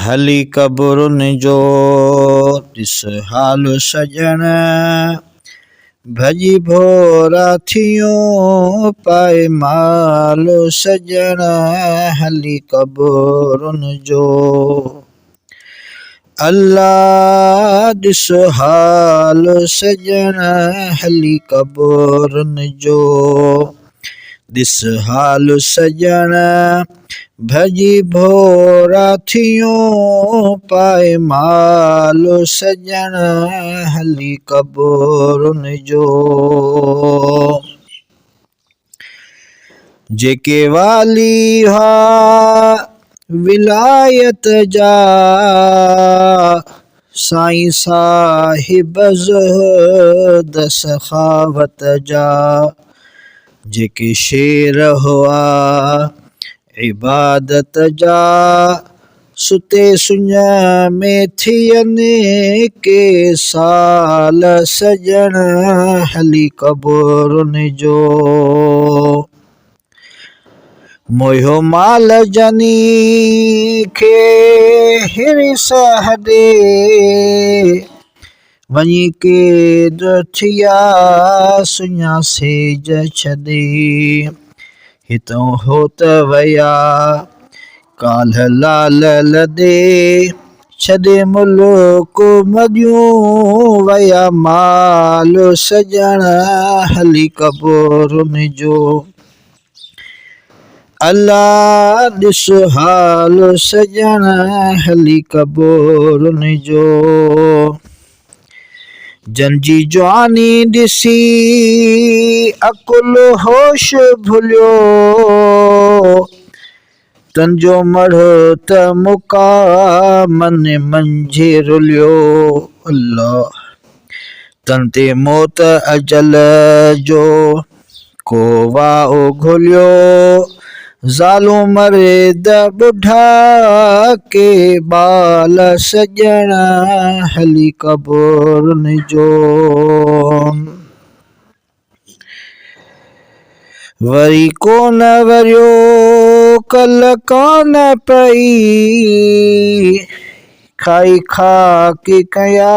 हली कब्रुनि जो ॾिस हाल सजण भॼी भोरा थियूं पाए माल सजण हली कब्रुनि जो अल्लाह ॾिस हाल सजण हली कब्रुनि जो ॾिस हाल सजण भॼी भोरा थियूं पाए माल सजण हली कब्रुनि जो जेके वाली हा विलायत जा साईं साहिब ज़ुहद सखावत जा जेके शेर हुआ इबादत जा सुते सुञ में थियनि के साल सजण हली कब्रुनि जो मोयो माल जनी खे हिरिस हॾे वञी के थिया सुञा सेज छॾे हितों होत वया काल्ह लाल लदे छॾे मुल्क मदियूं वया माल सजण हली कब्रुनि जो अल्लाह ॾिस हाल सजण हली कब्रुनि जो जंजी जवानी ॾिसी अकुल होश भुलियो तंजो मढ़ो त मुकामन मंझि रुलियो अल्लाह तन ते मौत अजल जो को वाओ घुलियो ज़ालू मर्द बुढ़ा के बाल सजण हली कब्रुनि जो वरी कोन वरियो कल कान पई खाई खाक कया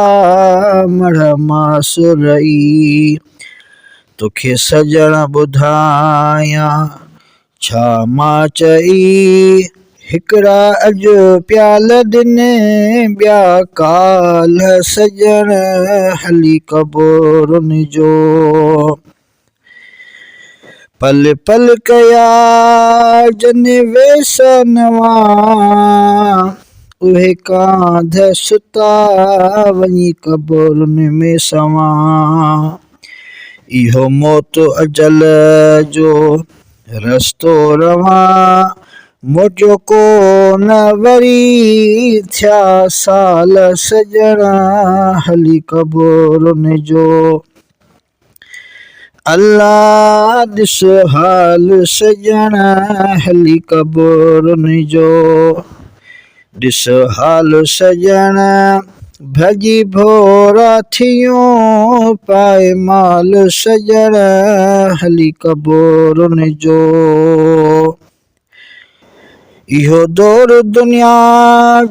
मढ़ मासुरई तोखे सजण ॿुधायां छा मां चई हिकिड़ा अॼु प्याल ॾिने ॿिया काल सजण हली कब्रुनि जो पल पल कया जन वेसनवा उहे कांध सुता वञी कब्रुनि में सवा इहो मौत अजल जो रस्तो रवां मोटियो कोन वरी थिया साल सजण हली कब्रुनि जो अल्लाह ॾिस हाल सजण हली कब्रुनि जो ॾिस हाल सजण भॼी भोरा थियूं पाए माल सजण हली कब्रुनि जो इहो दौर दुनिया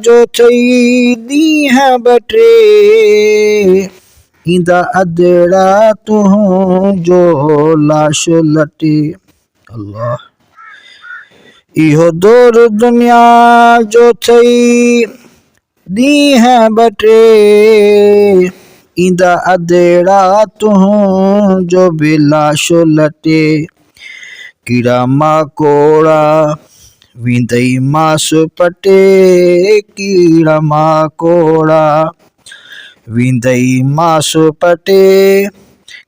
जो थई ॾींहं ॿ टे ईंदा अधेड़ा तुंहिंजो लाश लटे अल्लाह इहो दौर दुनिया जो थई ॾींहं ॿ टे ईंदा अधेड़ा तुंहिंजो बि लाश लटे कीड़ा माकोड़ा विंदई मास पटे कीड़ा माकोड़ा विंदई मास पटे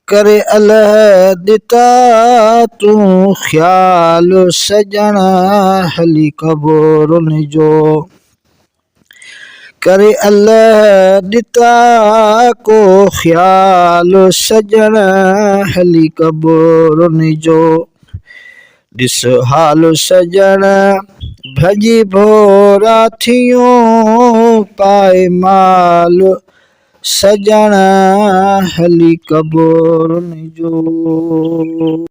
करे अलहदिता तूं ख़्याल सजण हली कब्रुनि जो करे अलहदिता को ख़्याल सजण हली कब्रुनि जो ॾिस हाल सजण भॼी भोरा थियूं पाए माल सजण हली कब्रुनि जो।